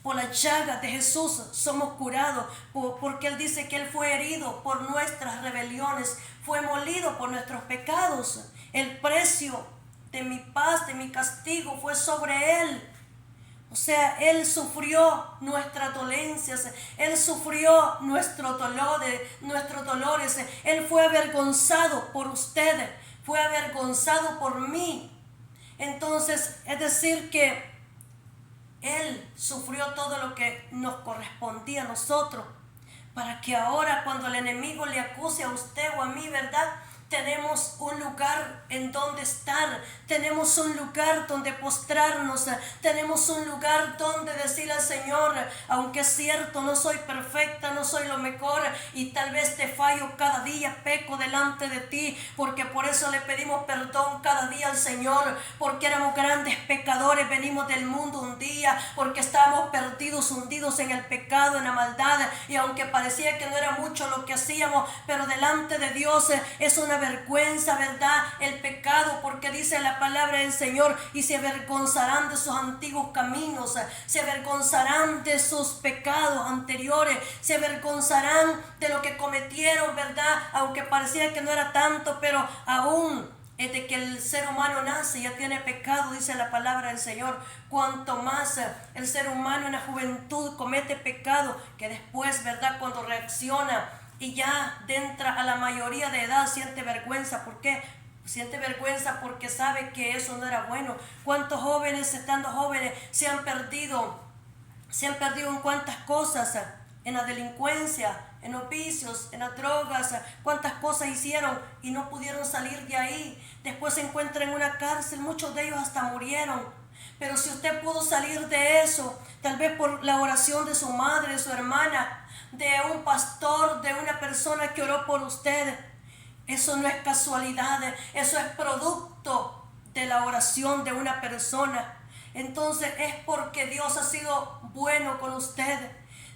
[SPEAKER 1] Por las llagas de Jesús somos curados, porque Él dice que Él fue herido por nuestras rebeliones, fue molido por nuestros pecados. El precio de mi paz, de mi castigo fue sobre Él. O sea, Él sufrió nuestras dolencias, Él sufrió nuestros dolores, Él fue avergonzado por ustedes, fue avergonzado por mí. Entonces, es decir que Él sufrió todo lo que nos correspondía a nosotros, para que ahora cuando el enemigo le acuse a usted o a mí, ¿verdad?, tenemos un lugar en donde estar, tenemos un lugar donde postrarnos, tenemos un lugar donde decir al Señor, aunque es cierto, no soy perfecta, no soy lo mejor y tal vez te fallo cada día, peco delante de ti, porque por eso le pedimos perdón cada día al Señor, porque éramos grandes pecadores, venimos del mundo un día, porque estábamos perdidos, hundidos en el pecado, en la maldad, y aunque parecía que no era mucho lo que hacíamos, pero delante de Dios es una vergüenza, ¿verdad?, el pecado, porque dice la palabra del Señor, y se avergonzarán de sus antiguos caminos, se avergonzarán de sus pecados anteriores, se avergonzarán de lo que cometieron, ¿verdad?, aunque parecía que no era tanto, pero aún desde que el ser humano nace ya tiene pecado, dice la palabra del Señor. Cuanto más el ser humano en la juventud comete pecado, que después, ¿verdad?, cuando reacciona y ya entra a la mayoría de edad, siente vergüenza. ¿Por qué? Siente vergüenza porque sabe que eso no era bueno. ¿Cuántos jóvenes, estando jóvenes, se han perdido en cuántas cosas? En la delincuencia, en los vicios, en las drogas, cuántas cosas hicieron y no pudieron salir de ahí. Después se encuentran en una cárcel, muchos de ellos hasta murieron. Pero si usted pudo salir de eso, tal vez por la oración de su madre, de su hermana, de un pastor, de una persona que oró por usted, eso no es casualidad, eso es producto de la oración de una persona. Entonces es porque Dios ha sido bueno con usted.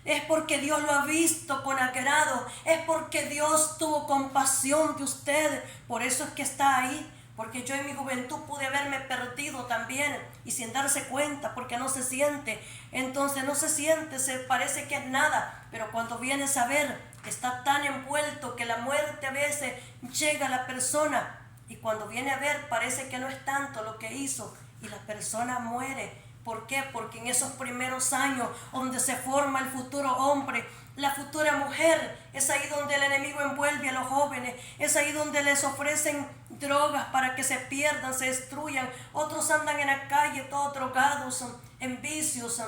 [SPEAKER 1] Es porque Dios lo ha visto con agrado. Es porque Dios tuvo compasión de usted. Por eso es que está ahí. Porque yo en mi juventud pude haberme perdido también y sin darse cuenta, porque no se siente. Entonces no se siente, se parece que es nada. Pero cuando vienes a ver, está tan envuelto que la muerte a veces llega a la persona. Y cuando viene a ver, parece que no es tanto lo que hizo. Y la persona muere. ¿Por qué? Porque en esos primeros años donde se forma el futuro hombre, la futura mujer, es ahí donde el enemigo envuelve a los jóvenes, es ahí donde les ofrecen drogas para que se pierdan, se destruyan. Otros andan en la calle todos drogados, en vicios.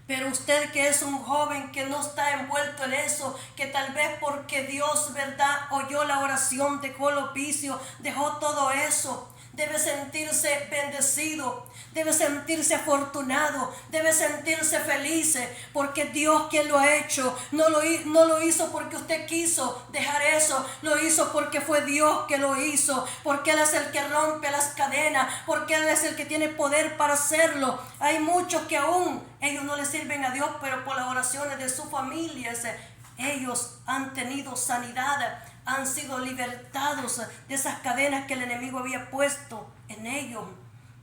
[SPEAKER 1] Pero usted que es un joven que no está envuelto en eso, que tal vez porque Dios, ¿verdad?, oyó la oración, dejó los vicios, dejó todo eso, debe sentirse bendecido, debe sentirse afortunado, debe sentirse feliz, porque Dios, quien lo ha hecho, no lo hizo porque usted quiso dejar eso, lo hizo porque fue Dios que lo hizo, porque Él es el que rompe las cadenas, porque Él es el que tiene poder para hacerlo. Hay muchos que aún ellos no le sirven a Dios, pero por las oraciones de sus familias, ellos han tenido sanidad, han sido libertados de esas cadenas que el enemigo había puesto en ellos,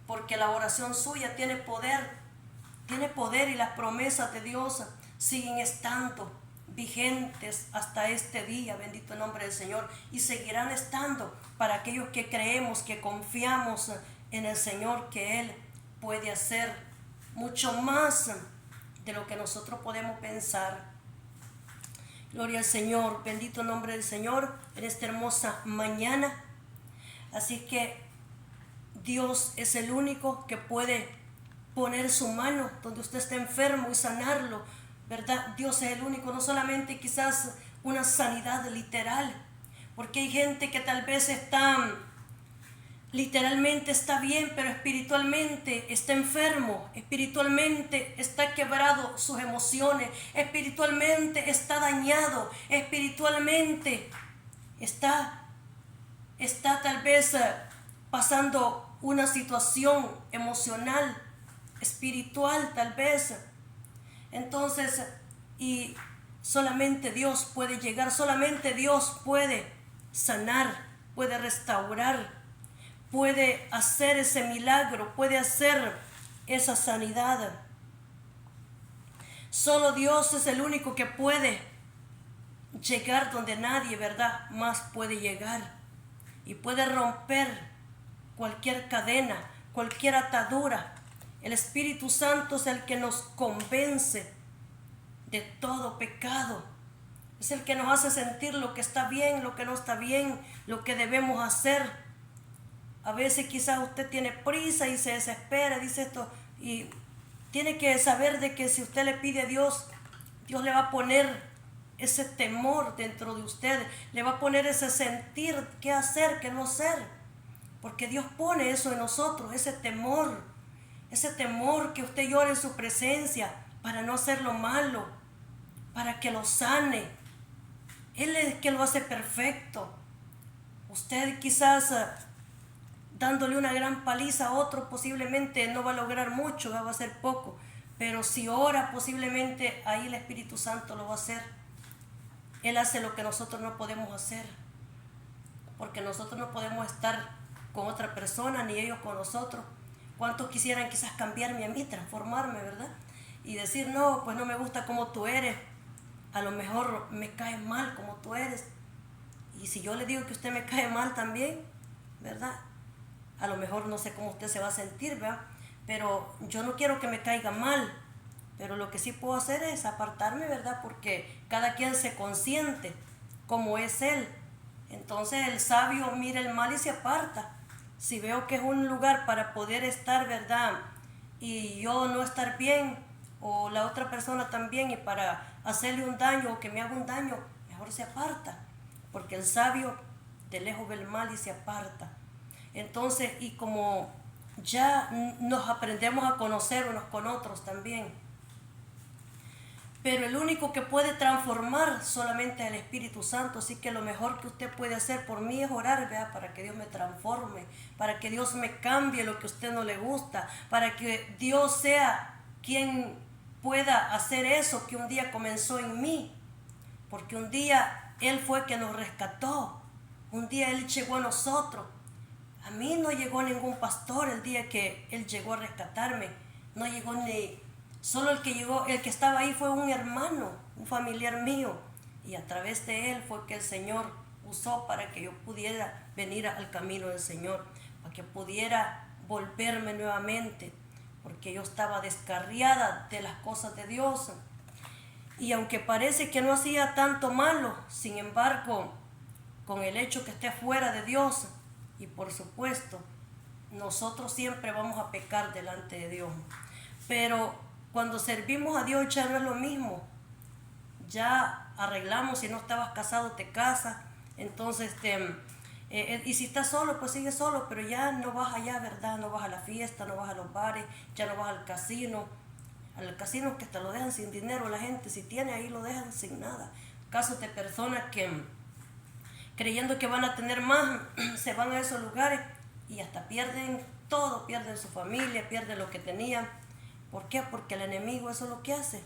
[SPEAKER 1] porque la oración suya tiene poder y las promesas de Dios siguen estando vigentes hasta este día, bendito el nombre del Señor, y seguirán estando para aquellos que creemos, que confiamos en el Señor, que Él puede hacer mucho más de lo que nosotros podemos pensar. Gloria al Señor, bendito el nombre del Señor en esta hermosa mañana. Así es que Dios es el único que puede poner su mano donde usted está enfermo y sanarlo, ¿verdad? Dios es el único, no solamente quizás una sanidad literal, porque hay gente que tal vez literalmente está bien, pero espiritualmente está enfermo, espiritualmente está quebrado sus emociones, espiritualmente está dañado, espiritualmente está tal vez pasando una situación emocional, espiritual tal vez. Entonces, y solamente Dios puede llegar, solamente Dios puede sanar, puede restaurar, puede hacer ese milagro, puede hacer esa sanidad. Solo Dios es el único que puede llegar donde nadie, ¿verdad?, más puede llegar, y puede romper cualquier cadena, cualquier atadura. El Espíritu Santo es el que nos convence de todo pecado. Es el que nos hace sentir lo que está bien, lo que no está bien, lo que debemos hacer. A veces quizás usted tiene prisa y se desespera, dice esto, y tiene que saber de que si usted le pide a Dios, Dios le va a poner ese temor dentro de usted, le va a poner ese sentir, qué hacer, qué no hacer, porque Dios pone eso en nosotros, ese temor que usted llore en su presencia para no hacer lo malo, para que lo sane. Él es el que lo hace perfecto. Usted quizás dándole una gran paliza a otro posiblemente no va a lograr mucho, va a ser poco, pero si ora posiblemente ahí el Espíritu Santo lo va a hacer. Él hace lo que nosotros no podemos hacer, porque nosotros no podemos estar con otra persona ni ellos con nosotros. ¿Cuántos quisieran quizás cambiarme a mí, transformarme, verdad? Y decir, no, pues no me gusta como tú eres, a lo mejor me cae mal como tú eres. Y si yo le digo que usted me cae mal también, ¿verdad?, a lo mejor no sé cómo usted se va a sentir, ¿verdad? Pero yo no quiero que me caiga mal, Pero lo que sí puedo hacer es apartarme, ¿verdad? Porque cada quien se consiente como es él. Entonces el sabio mira el mal y se aparta. Si veo que es un lugar para poder estar, ¿verdad? Y yo no estar bien, o la otra persona también, y para hacerle un daño o que me haga un daño, mejor se aparta. Porque el sabio de lejos ve el mal y se aparta. Entonces, y como ya nos aprendemos a conocer unos con otros también, pero el único que puede transformar solamente es el Espíritu Santo. Así que lo mejor que usted puede hacer por mí es orar, ¿verdad? Para que Dios me transforme, para que Dios me cambie lo que a usted no le gusta, para que Dios sea quien pueda hacer eso que un día comenzó en mí. Porque un día Él fue quien nos rescató, un día Él llegó a nosotros. A mí no llegó ningún pastor el día que Él llegó a rescatarme, no llegó ni... Solo el que llegó, el que estaba ahí fue un hermano, un familiar mío. Y a través de él fue que el Señor usó para que yo pudiera venir al camino del Señor, para que pudiera volverme nuevamente, porque yo estaba descarriada de las cosas de Dios. Y aunque parece que no hacía tanto malo, sin embargo, con el hecho que esté fuera de Dios, y por supuesto, nosotros siempre vamos a pecar delante de Dios. Pero cuando servimos a Dios ya no es lo mismo. Ya arreglamos, si no estabas casado te casas. Entonces, y si estás solo, pues sigue solo, pero ya no vas allá, ¿verdad? No vas a la fiesta, no vas a los bares, ya no vas al casino. Al casino que te lo dejan sin dinero la gente, si tiene ahí lo dejan sin nada. Casos de personas que creyendo que van a tener más, se van a esos lugares y hasta pierden todo, pierden su familia, pierden lo que tenían. ¿Por qué? Porque el enemigo eso es lo que hace.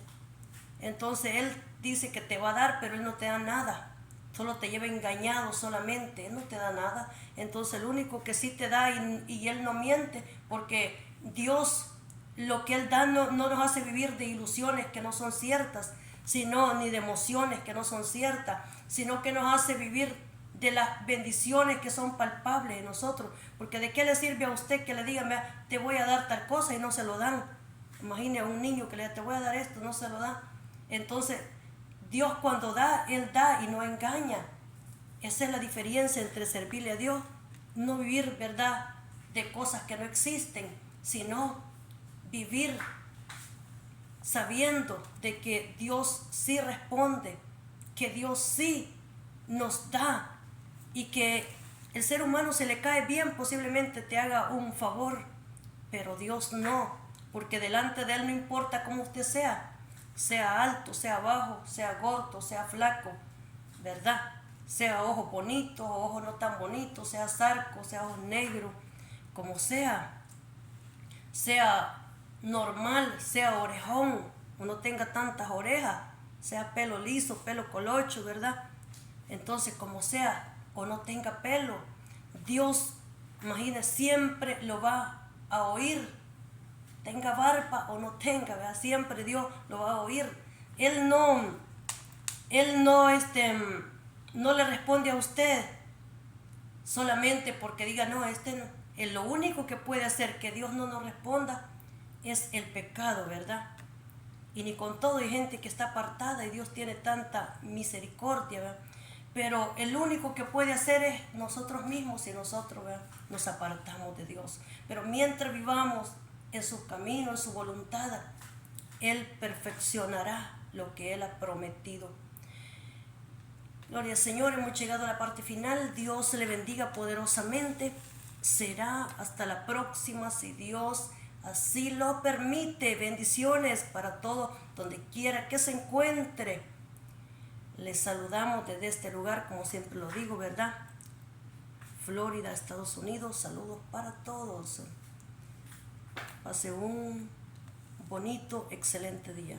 [SPEAKER 1] Entonces él dice que te va a dar, pero él no te da nada. Solo te lleva engañado solamente, él no te da nada. Entonces el único que sí te da, y él no miente, porque Dios, lo que él da no nos hace vivir de ilusiones que no son ciertas, sino ni de emociones que no son ciertas, sino que nos hace vivir de las bendiciones que son palpables en nosotros. Porque de qué le sirve a usted que le digan, te voy a dar tal cosa y no se lo dan. Imagine a un niño que le diga, te voy a dar esto, no se lo da. Entonces, Dios cuando da, Él da y no engaña. Esa es la diferencia entre servirle a Dios, no vivir, ¿verdad?, de cosas que no existen, sino vivir sabiendo de que Dios sí responde, que Dios sí nos da, y que el ser humano se le cae bien, posiblemente te haga un favor, pero Dios no. Porque delante de Él no importa cómo usted sea alto, sea bajo, sea gordo, sea flaco, ¿verdad? Sea ojos bonitos o ojos no tan bonitos, sea zarco, sea ojos negros, como sea normal, sea orejón, o no tenga tantas orejas, sea pelo liso, pelo colocho, ¿verdad? Entonces, como sea, o no tenga pelo, Dios, imagina, siempre lo va a oír. Tenga barba o no tenga, ¿verdad? Siempre Dios lo va a oír. Él no le responde a usted solamente porque diga, no, no. Lo único que puede hacer que Dios no nos responda es el pecado, ¿verdad? Y ni con todo hay gente que está apartada y Dios tiene tanta misericordia, ¿verdad? Pero el único que puede hacer es nosotros mismos, si nosotros, ¿verdad?, nos apartamos de Dios. Pero mientras vivamos en su camino, en su voluntad, Él perfeccionará lo que Él ha prometido. Gloria al Señor, hemos llegado a la parte final. Dios le bendiga poderosamente. Será hasta la próxima, si Dios así lo permite. Bendiciones para todo, donde quiera que se encuentre. Les saludamos desde este lugar, como siempre lo digo, ¿verdad? Florida, Estados Unidos. Saludos para todos. Pase un bonito, excelente día.